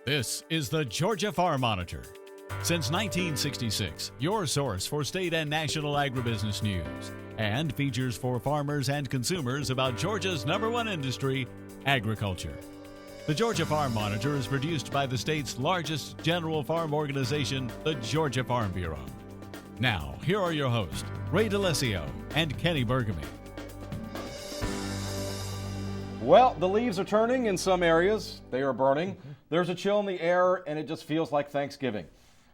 This is the Georgia Farm Monitor. Since 1966, your source for state and national agribusiness news, and features for farmers and consumers about Georgia's #1 industry, agriculture. The Georgia Farm Monitor is produced by the state's largest general farm organization, the Georgia Farm Bureau. Now, here are your hosts, Ray DeLessio and Kenny Burgamy. Well, the leaves are turning in some areas. They are burning. There's a chill in the air, and it just feels like Thanksgiving.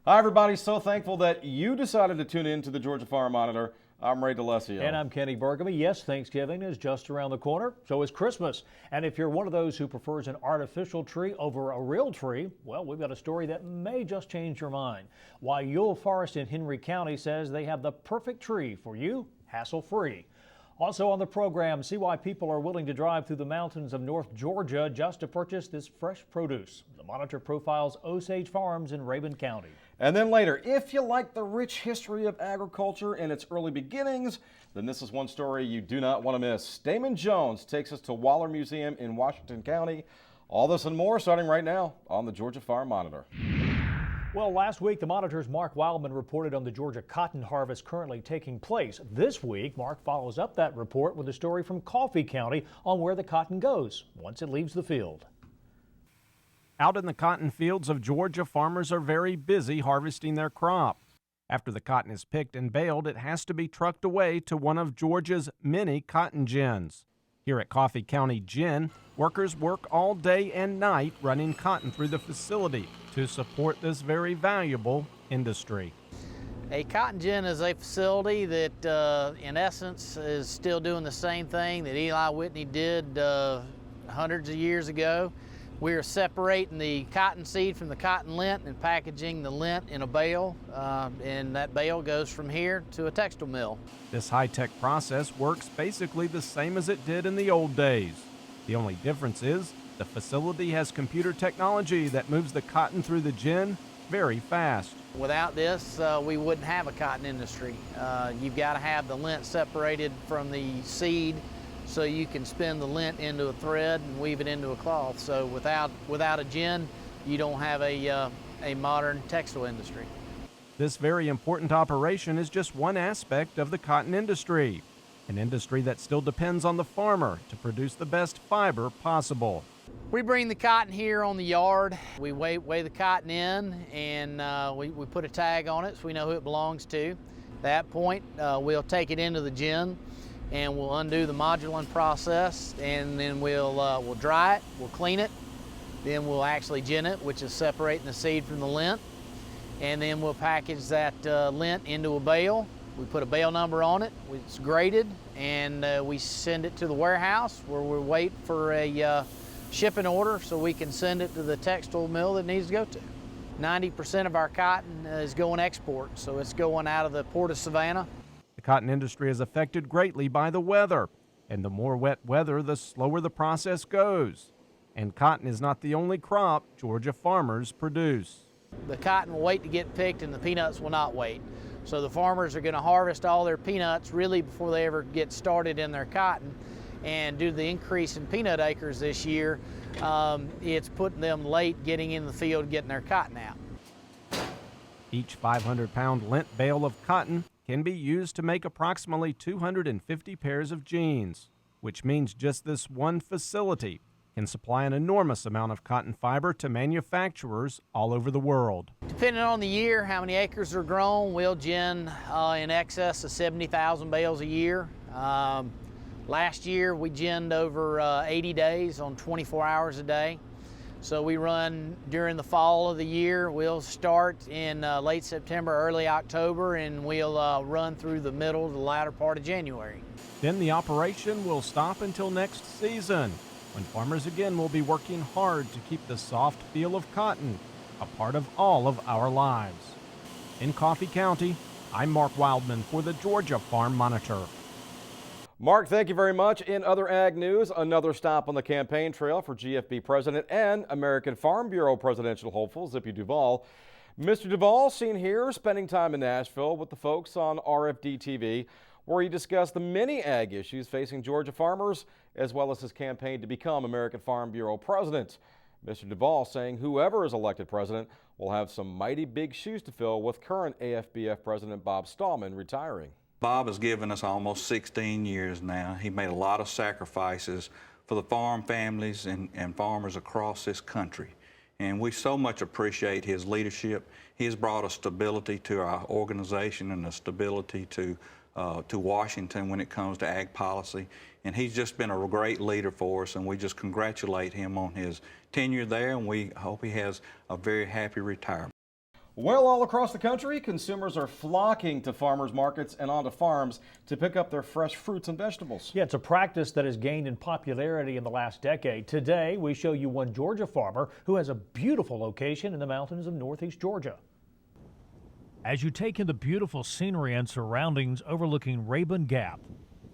Hi, everybody. So thankful that you decided to tune in to the Georgia Farm Monitor. I'm Ray DeLessio. And I'm Kenny Burgamy. Yes, Thanksgiving is just around the corner. So is Christmas. And if you're one of those who prefers an artificial tree over a real tree, well, we've got a story that may just change your mind. Why Yule Forest in Henry County says they have the perfect tree for you, hassle-free. Also on the program, see why people are willing to drive through the mountains of North Georgia just to purchase this fresh produce. The Monitor profiles Osage Farms in Rabun County. And then later, if you like the rich history of agriculture and its early beginnings, then this is one story you do not want to miss. Damon Jones takes us to Waller Museum in Washington County. All this and more starting right now on the Georgia Farm Monitor. Well, last week, the Monitor's Mark Wildman reported on the Georgia cotton harvest currently taking place. This week, Mark follows up that report with a story from Coffee County on where the cotton goes once it leaves the field. Out in the cotton fields of Georgia, farmers are very busy harvesting their crop. After the cotton is picked and baled, it has to be trucked away to one of Georgia's many cotton gins. Here at Coffee County Gin, workers work all day and night running cotton through the facility to support this very valuable industry. A cotton gin is a facility that in essence is still doing the same thing that Eli Whitney did hundreds of years ago. We are separating the cotton seed from the cotton lint and packaging the lint in a bale, and that bale goes from here to a textile mill. This high-tech process works basically the same as it did in the old days. The only difference is the facility has computer technology that moves the cotton through the gin very fast. Without this, we wouldn't have a cotton industry. You've got to have the lint separated from the seed so you can spin the lint into a thread and weave it into a cloth. So without a gin, you don't have a modern textile industry. This very important operation is just one aspect of the cotton industry, an industry that still depends on the farmer to produce the best fiber possible. We bring the cotton here on the yard. We weigh the cotton in, and we put a tag on it so we know who it belongs to. At that point, we'll take it into the gin, and we'll undo the modulin process, and then we'll dry it, we'll clean it, then we'll actually gin it, which is separating the seed from the lint, and then we'll package that lint into a bale. We put a bale number on it, it's graded, and we send it to the warehouse where we wait for a shipping order so we can send it to the textile mill that it needs to go to. 90% of our cotton is going export, so it's going out of the Port of Savannah. The cotton industry is affected greatly by the weather, and the more wet weather, the slower the process goes. And cotton is not the only crop Georgia farmers produce. The cotton will wait to get picked and the peanuts will not wait. So the farmers are going to harvest all their peanuts really before they ever get started in their cotton. And due to the increase in peanut acres this year, it's putting them late getting in the field, getting their cotton out. Each 500-pound lint bale of cotton can be used to make approximately 250 pairs of jeans, which means just this one facility can supply an enormous amount of cotton fiber to manufacturers all over the world. Depending on the year, how many acres are grown, we'll gin in excess of 70,000 bales a year. Last year we ginned over 80 days on 24 hours a day. So we run during the fall of the year. We'll start in late September, early October, and we'll run through the middle to the latter part of January. Then the operation will stop until next season, when farmers again will be working hard to keep the soft feel of cotton a part of all of our lives. In Coffee County, I'm Mark Wildman for the Georgia Farm Monitor. Mark, thank you very much. In other ag news, another stop on the campaign trail for GFB President and American Farm Bureau presidential hopeful Zippy Duvall. Mr. Duvall seen here spending time in Nashville with the folks on RFD TV, where he discussed the many ag issues facing Georgia farmers, as well as his campaign to become American Farm Bureau president. Mr. Duvall saying whoever is elected president will have some mighty big shoes to fill with current AFBF President Bob Stallman retiring. Bob has given us almost 16 years now. He made a lot of sacrifices for the farm families and farmers across this country. And we so much appreciate his leadership. He has brought a stability to our organization and a stability to Washington when it comes to ag policy. And he's just been a great leader for us, and we just congratulate him on his tenure there, and we hope he has a very happy retirement. Well, all across the country, consumers are flocking to farmers markets and onto farms to pick up their fresh fruits and vegetables. Yeah, it's a practice that has gained in popularity in the last decade. Today, we show you one Georgia farmer who has a beautiful location in the mountains of northeast Georgia. As you take in the beautiful scenery and surroundings overlooking Rabun Gap,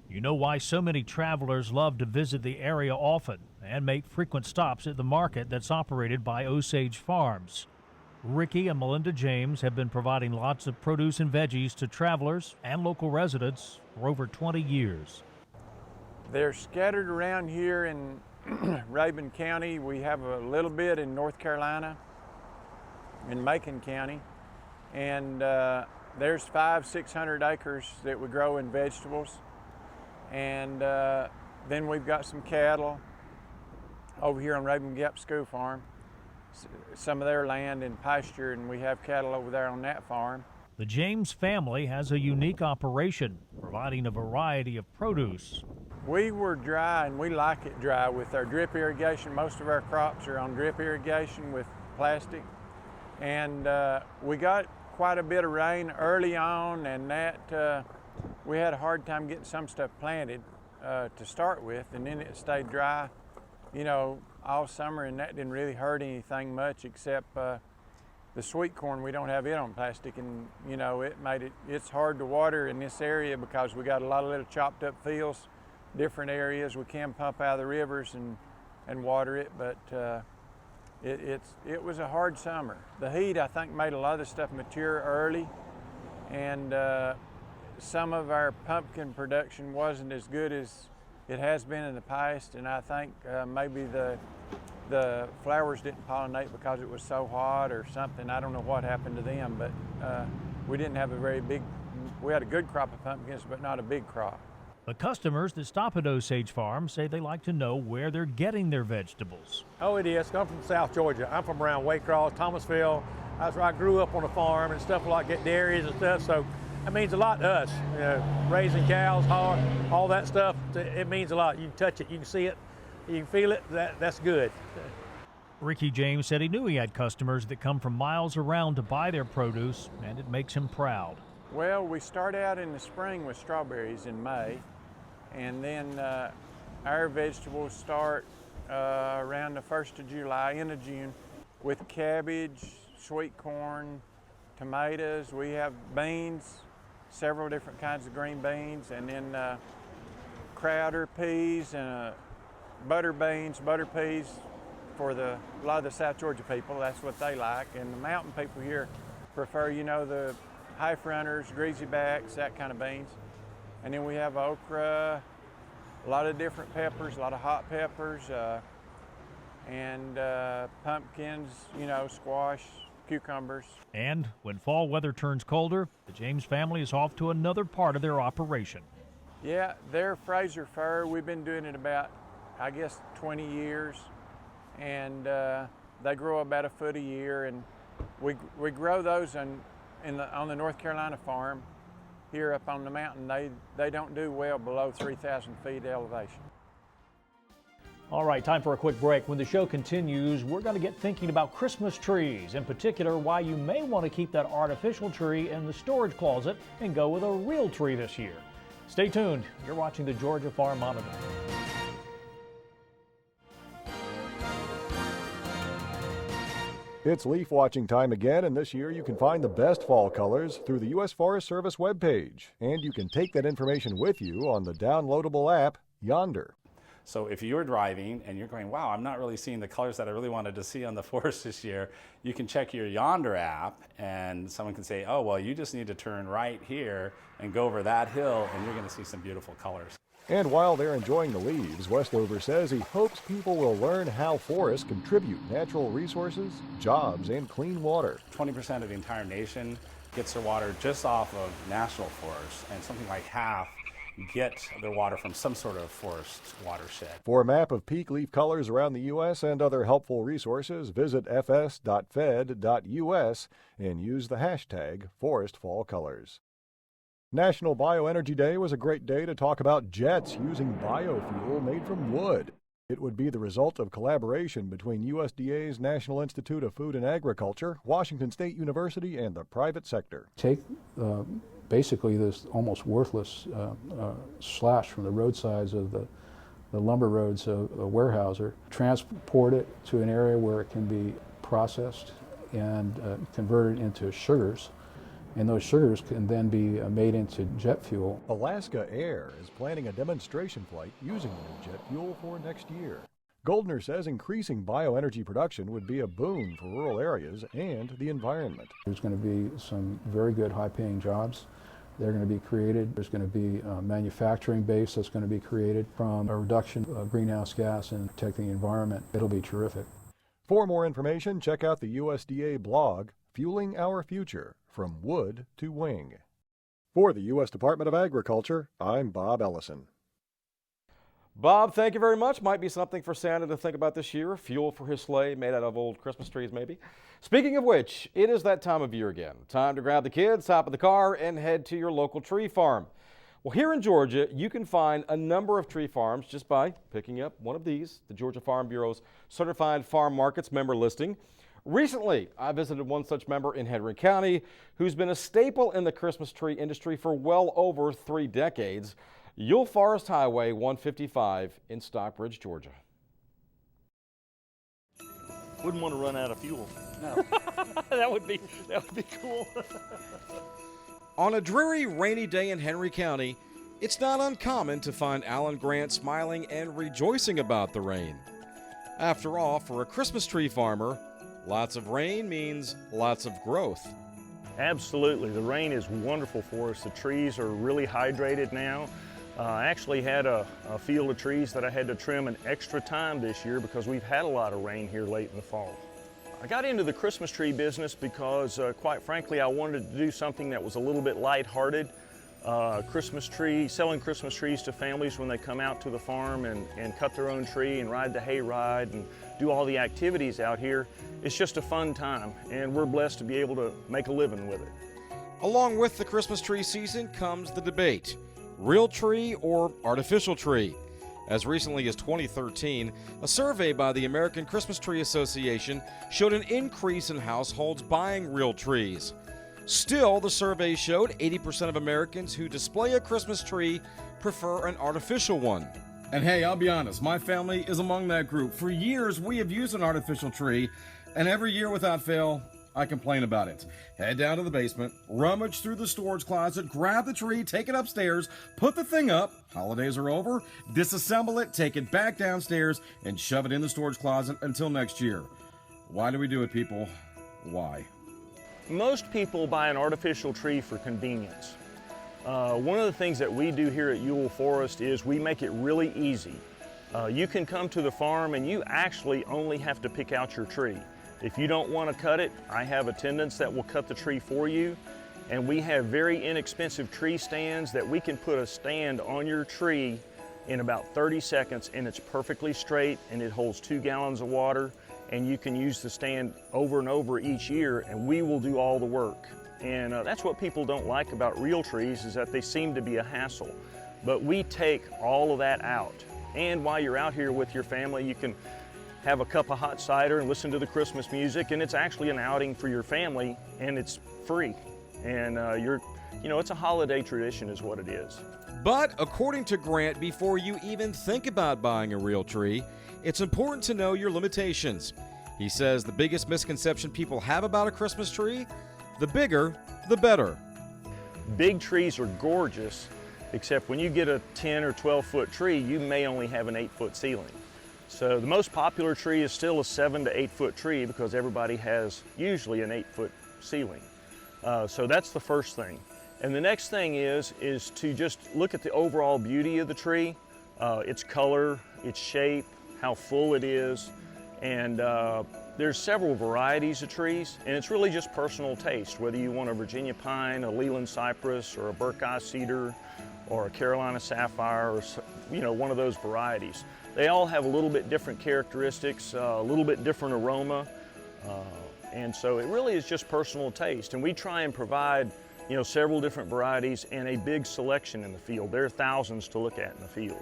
you know why so many travelers love to visit the area often and make frequent stops at the market that's operated by Osage Farms. Ricky and Melinda James have been providing lots of produce and veggies to travelers and local residents for over 20 years. They're scattered around here in Rabun County. We have a little bit in North Carolina, in Macon County, and there's 500-600 acres that we grow in vegetables. And then we've got some cattle over here on Rabun Gap School Farm. Some of their land in pasture, and we have cattle over there on that farm. The James family has a unique operation, providing a variety of produce. We were dry, and we like it dry with our drip irrigation. Most of our crops are on drip irrigation with plastic. And we got quite a bit of rain early on, and that we had a hard time getting some stuff planted to start with, and then it stayed dry, you know, all summer, and that didn't really hurt anything much except the sweet corn. We don't have it on plastic, and you know, it's hard to water in this area because we got a lot of little chopped up fields, different areas. We can pump out of the rivers and water it, but it was a hard summer. The heat, I think, made a lot of the stuff mature early, and some of our pumpkin production wasn't as good as it has been in the past, and I think maybe the flowers didn't pollinate because it was so hot or something. I don't know what happened to them, but we didn't have we had a good crop of pumpkins, but not a big crop. The customers that stop at Osage Farm say they like to know where they're getting their vegetables. Oh, it is. I'm from South Georgia. I'm from around Waycross, Thomasville. That's where I grew up on a farm and stuff like that, dairies and stuff, so that means a lot to us. You know, raising cows, all that stuff, it means a lot. You can touch it, you can see it, you can feel it, that's good. Ricky James said he knew he had customers that come from miles around to buy their produce, and it makes him proud. Well, we start out in the spring with strawberries in May, and then our vegetables start around the 1st of July, end of June, with cabbage, sweet corn, tomatoes. We have beans, several different kinds of green beans, and then crowder peas and butter peas for a lot of the South Georgia people. That's what they like, and the mountain people here prefer, you know, the high fronters, greasy backs, that kind of beans. And then we have okra, a lot of different peppers, a lot of hot peppers, and pumpkins, you know, squash, cucumbers. And when fall weather turns colder, the James family is off to another part of their operation. Yeah, they're Fraser fir. We've been doing it about, I guess, 20 years. And they grow about a foot a year. And we grow those on the North Carolina farm here up on the mountain. They don't do well below 3,000 feet elevation. All right, time for a quick break. When the show continues, we're going to get thinking about Christmas trees, in particular why you may want to keep that artificial tree in the storage closet and go with a real tree this year. Stay tuned. You're watching the Georgia Farm Monitor. It's leaf watching time again, and this year you can find the best fall colors through the U.S. Forest Service webpage. And you can take that information with you on the downloadable app, Yonder. So if you're driving and you're going, wow, I'm not really seeing the colors that I really wanted to see on the forest this year, you can check your Yonder app and someone can say, oh, well, you just need to turn right here and go over that hill and you're going to see some beautiful colors. And while they're enjoying the leaves, Westover says he hopes people will learn how forests contribute natural resources, jobs, and clean water. 20% of the entire nation gets their water just off of national forests, and something like half get their water from some sort of forest watershed. For a map of peak leaf colors around the U.S. and other helpful resources, visit fs.fed.us and use the hashtag ForestFallColors. National Bioenergy Day was a great day to talk about jets using biofuel made from wood. It would be the result of collaboration between USDA's National Institute of Food and Agriculture, Washington State University, and the private sector. Take basically this almost worthless slash from the roadsides of the lumber roads of Weyerhaeuser, transport it to an area where it can be processed and converted into sugars. And those sugars can then be made into jet fuel. Alaska Air is planning a demonstration flight using the new jet fuel for next year. Goldner says increasing bioenergy production would be a boon for rural areas and the environment. There's going to be some very good high-paying jobs. They're going to be created. There's going to be a manufacturing base that's going to be created from a reduction of greenhouse gas and protecting the environment. It'll be terrific. For more information, check out the USDA blog, Fueling Our Future, From Wood to Wing. For the U.S. Department of Agriculture, I'm Bob Ellison. Bob, thank you very much. Might be something for Santa to think about this year. Fuel for his sleigh made out of old Christmas trees, maybe. Speaking of which, it is that time of year again. Time to grab the kids, hop in the car, and head to your local tree farm. Well, here in Georgia, you can find a number of tree farms just by picking up one of these, the Georgia Farm Bureau's Certified Farm Markets member listing. Recently, I visited one such member in Henry County who's been a staple in the Christmas tree industry for well over 3 decades. Ewell Forest Highway 155 in Stockbridge, Georgia. Wouldn't want to run out of fuel. No. that would be cool. On a dreary, rainy day in Henry County, it's not uncommon to find Alan Grant smiling and rejoicing about the rain. After all, for a Christmas tree farmer, lots of rain means lots of growth. Absolutely. The rain is wonderful for us. The trees are really hydrated now. I actually had a field of trees that I had to trim an extra time this year because we've had a lot of rain here late in the fall. I got into the Christmas tree business because, quite frankly, I wanted to do something that was a little bit lighthearted. Selling Christmas trees to families when they come out to the farm and cut their own tree and ride the hay ride and do all the activities out here. It's just a fun time, and we're blessed to be able to make a living with it. Along with the Christmas tree season comes the debate, real tree or artificial tree. As recently as 2013, a survey by the American Christmas Tree Association showed an increase in households buying real trees. Still, the survey showed 80% of Americans who display a Christmas tree prefer an artificial one. And hey, I'll be honest, my family is among that group. For years, we have used an artificial tree, and every year without fail, I complain about it. Head down to the basement, rummage through the storage closet, grab the tree, take it upstairs, put the thing up, holidays are over, disassemble it, take it back downstairs, and shove it in the storage closet until next year. Why do we do it, people? Why? Most people buy an artificial tree for convenience. One of the things that we do here at Ewell Forest is we make it really easy. You can come to the farm and you actually only have to pick out your tree. If you don't want to cut it, I have attendants that will cut the tree for you. And we have very inexpensive tree stands that we can put a stand on your tree in about 30 seconds and it's perfectly straight and it holds 2 gallons of water, and you can use the stand over and over each year and we will do all the work. And that's what people don't like about real trees, is that they seem to be a hassle. But we take all of that out. And while you're out here with your family, you can have a cup of hot cider and listen to the Christmas music, and it's actually an outing for your family, and it's free. And it's a holiday tradition is what it is. But according to Grant, before you even think about buying a real tree, it's important to know your limitations. He says the biggest misconception people have about a Christmas tree, the bigger, the better. Big trees are gorgeous, except when you get a 10 or 12 foot tree, you may only have an 8-foot ceiling. So the most popular tree is still a 7 to 8 foot tree because everybody has usually an 8-foot ceiling. So that's the first thing. And the next thing is to just look at the overall beauty of the tree, its color, its shape, how full it is. And there's several varieties of trees, and it's really just personal taste, whether you want a Virginia pine, a Leland cypress, or a Buckeye cedar, or a Carolina sapphire, or one of those varieties. They all have a little bit different characteristics, a little bit different aroma, and so it really is just personal taste. And we try and provide several different varieties and a big selection in the field. There are thousands to look at in the field.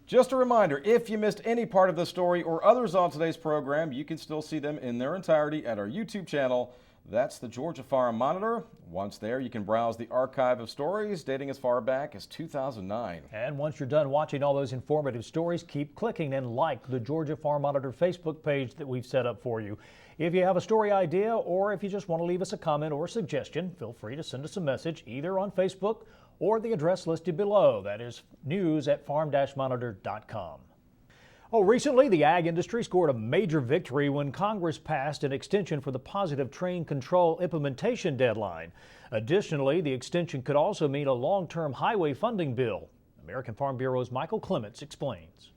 Just a reminder, if you missed any part of the story or others on today's program, you can still see them in their entirety at our YouTube channel. That's the Georgia Farm Monitor. Once there, you can browse the archive of stories dating as far back as 2009. And once you're done watching all those informative stories, keep clicking and like the Georgia Farm Monitor Facebook page that we've set up for you. If you have a story idea or if you just want to leave us a comment or suggestion, feel free to send us a message either on Facebook or the address listed below. That is news@farm-monitor.com. Oh, recently the ag industry scored a major victory when Congress passed an extension for the Positive Train Control implementation deadline. Additionally, the extension could also mean a long-term highway funding bill. American Farm Bureau's Michael Clements explains.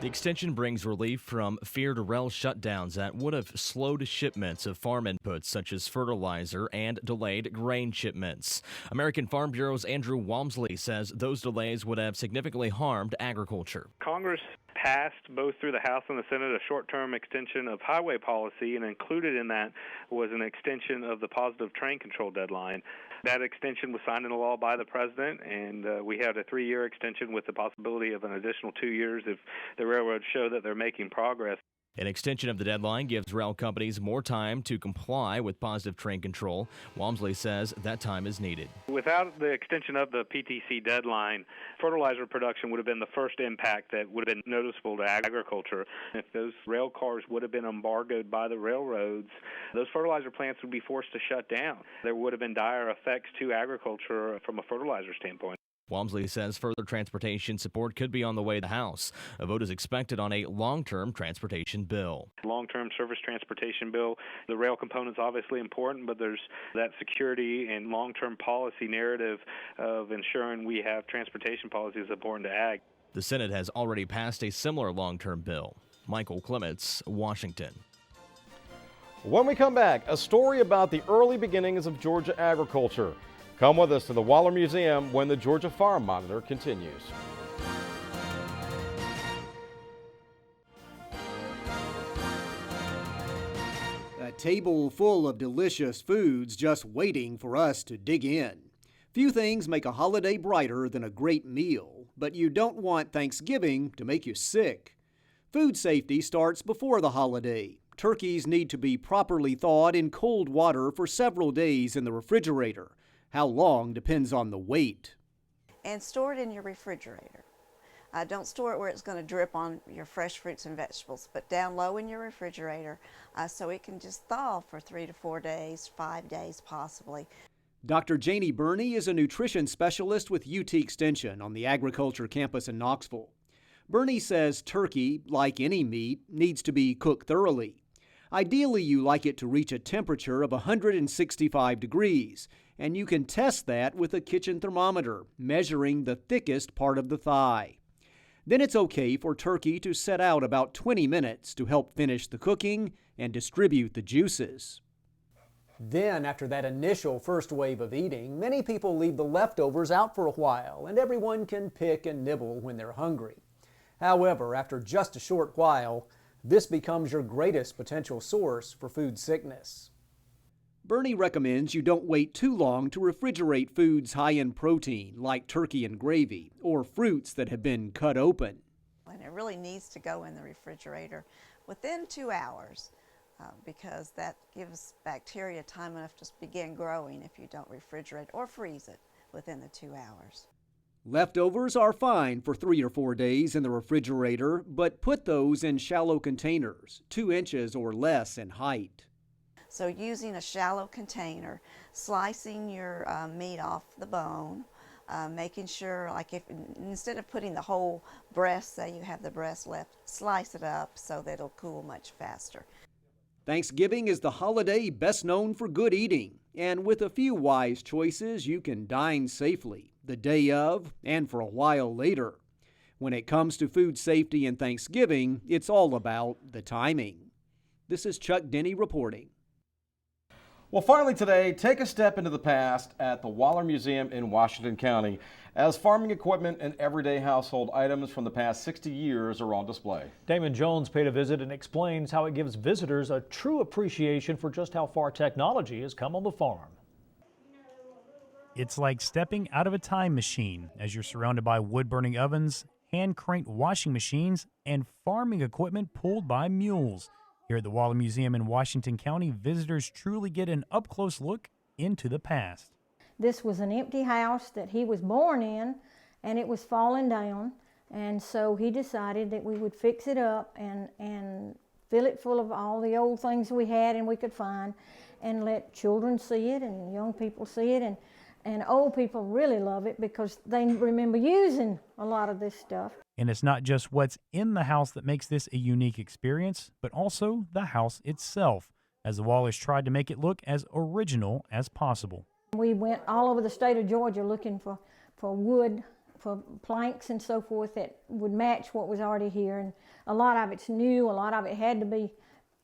The extension brings relief from feared rail shutdowns that would have slowed shipments of farm inputs such as fertilizer and delayed grain shipments. American Farm Bureau's Andrew Walmsley says those delays would have significantly harmed agriculture. Congress passed both through the House and the Senate a short-term extension of highway policy, and included in that was an extension of the Positive Train Control deadline. That extension was signed into law by the president, and we had a 3-year extension with the possibility of an additional 2 years if the railroads show that they're making progress. An extension of the deadline gives rail companies more time to comply with Positive Train Control. Walmsley says that time is needed. Without the extension of the PTC deadline, fertilizer production would have been the first impact that would have been noticeable to agriculture. If those rail cars would have been embargoed by the railroads, those fertilizer plants would be forced to shut down. There would have been dire effects to agriculture from a fertilizer standpoint. Walmsley says further transportation support could be on the way to the House. A vote is expected on a long-term transportation bill. Long-term service transportation bill. The rail component's obviously important, but there's that security and long-term policy narrative of ensuring we have transportation policies important to ag. The Senate has already passed a similar long-term bill. Michael Clements, Washington. When we come back, a story about the early beginnings of Georgia agriculture. Come with us to the Waller Museum when the Georgia Farm Monitor continues. A table full of delicious foods just waiting for us to dig in. Few things make a holiday brighter than a great meal, but you don't want Thanksgiving to make you sick. Food safety starts before the holiday. Turkeys need to be properly thawed in cold water for several days in the refrigerator. How long depends on the weight. And store it in your refrigerator. Don't store it where it's going to drip on your fresh fruits and vegetables, but down low in your refrigerator so it can just thaw for 3 to 4 days, 5 days possibly. Dr. Janie Burney is a nutrition specialist with UT Extension on the agriculture campus in Knoxville. Burney says turkey, like any meat, needs to be cooked thoroughly. Ideally, you like it to reach a temperature of 165 degrees, and you can test that with a kitchen thermometer, measuring the thickest part of the thigh. Then it's okay for turkey to set out about 20 minutes to help finish the cooking and distribute the juices. Then, after that initial first wave of eating, many people leave the leftovers out for a while, and everyone can pick and nibble when they're hungry. However, after just a short while, this becomes your greatest potential source for food sickness. Burney recommends you don't wait too long to refrigerate foods high in protein, like turkey and gravy, or fruits that have been cut open. And it really needs to go in the refrigerator within 2 hours because that gives bacteria time enough to begin growing if you don't refrigerate or freeze it within the 2 hours. Leftovers are fine for 3 or 4 days in the refrigerator, but put those in shallow containers, 2 inches or less in height. So using a shallow container, slicing your meat off the bone, making sure, like if instead of putting the whole breast, say you have the breast left, slice it up so that it'll cool much faster. Thanksgiving is the holiday best known for good eating, and with a few wise choices, you can dine safely the day of and for a while later. When it comes to food safety and Thanksgiving, it's all about the timing. This is Chuck Denny reporting. Well, finally today, take a step into the past at the Waller Museum in Washington County, as farming equipment and everyday household items from the past 60 years are on display. Damon Jones paid a visit and explains how it gives visitors a true appreciation for just how far technology has come on the farm. It's like stepping out of a time machine as you're surrounded by wood-burning ovens, hand-cranked washing machines, and farming equipment pulled by mules. Here at the Waller Museum in Washington County, visitors truly get an up-close look into the past. This was an empty house that he was born in, and it was falling down, and so he decided that we would fix it up and fill it full of all the old things we had and we could find, and let children see it and young people see it, and old people really love it because they remember using a lot of this stuff. And it's not just what's in the house that makes this a unique experience, but also the house itself, as the Wallers tried to make it look as original as possible. We went all over the state of Georgia looking for wood, for planks and so forth that would match what was already here. And a lot of it's new, a lot of it had to be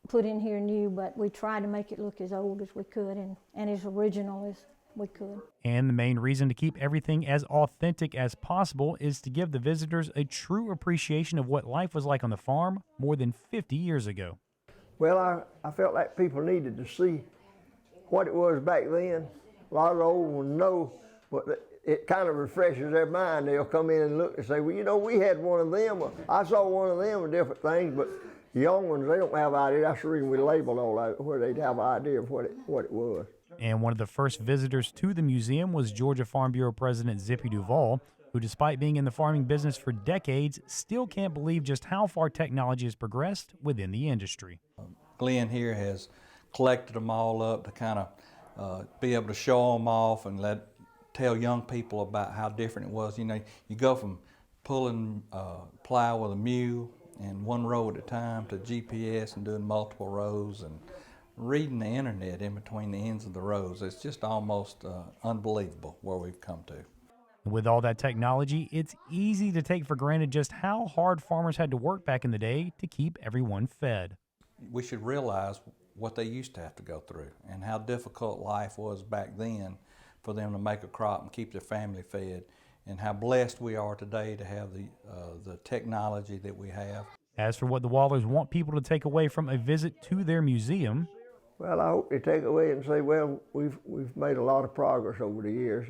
put in here new, but we tried to make it look as old as we could and as original as we could. And the main reason to keep everything as authentic as possible is to give the visitors a true appreciation of what life was like on the farm more than 50 years ago. Well, I felt like people needed to see what it was back then. A lot of the old ones know, but it kind of refreshes their mind. They'll come in and look and say, well, you know, we had one of them. Or, I saw one of them and different things, but the young ones, they don't have an idea. That's the reason we labeled all that, where they'd have an idea of what it was. And one of the first visitors to the museum was Georgia Farm Bureau President Zippy Duvall, who, despite being in the farming business for decades, still can't believe just how far technology has progressed within the industry. Glenn here has collected them all up to kind of be able to show them off and tell young people about how different it was. You know, you go from pulling plow with a mule and one row at a time to GPS and doing multiple rows and reading the internet in between the ends of the rows. It's just almost unbelievable where we've come to. With all that technology, it's easy to take for granted just how hard farmers had to work back in the day to keep everyone fed. We should realize what they used to have to go through and how difficult life was back then for them to make a crop and keep their family fed, and how blessed we are today to have the technology that we have. As for what the Wallers want people to take away from a visit to their museum, well, I hope they take away and say, well, we've made a lot of progress over the years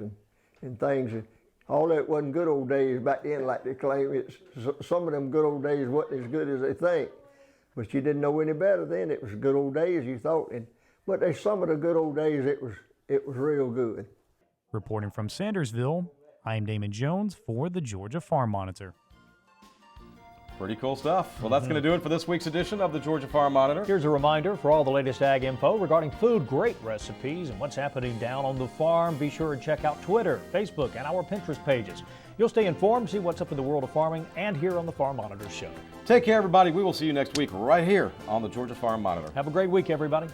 and things. And all that wasn't good old days back then, like they claim. Some of them good old days wasn't as good as they think. But you didn't know any better then. It was good old days, you thought. But there's some of the good old days, it was real good. Reporting from Sandersville, I'm Damon Jones for the Georgia Farm Monitor. Pretty cool stuff. Well, that's going to do it for this week's edition of the Georgia Farm Monitor. Here's a reminder for all the latest ag info regarding food, great recipes, and what's happening down on the farm. Be sure to check out Twitter, Facebook, and our Pinterest pages. You'll stay informed, see what's up in the world of farming, and here on the Farm Monitor Show. Take care, everybody. We will see you next week right here on the Georgia Farm Monitor. Have a great week, everybody.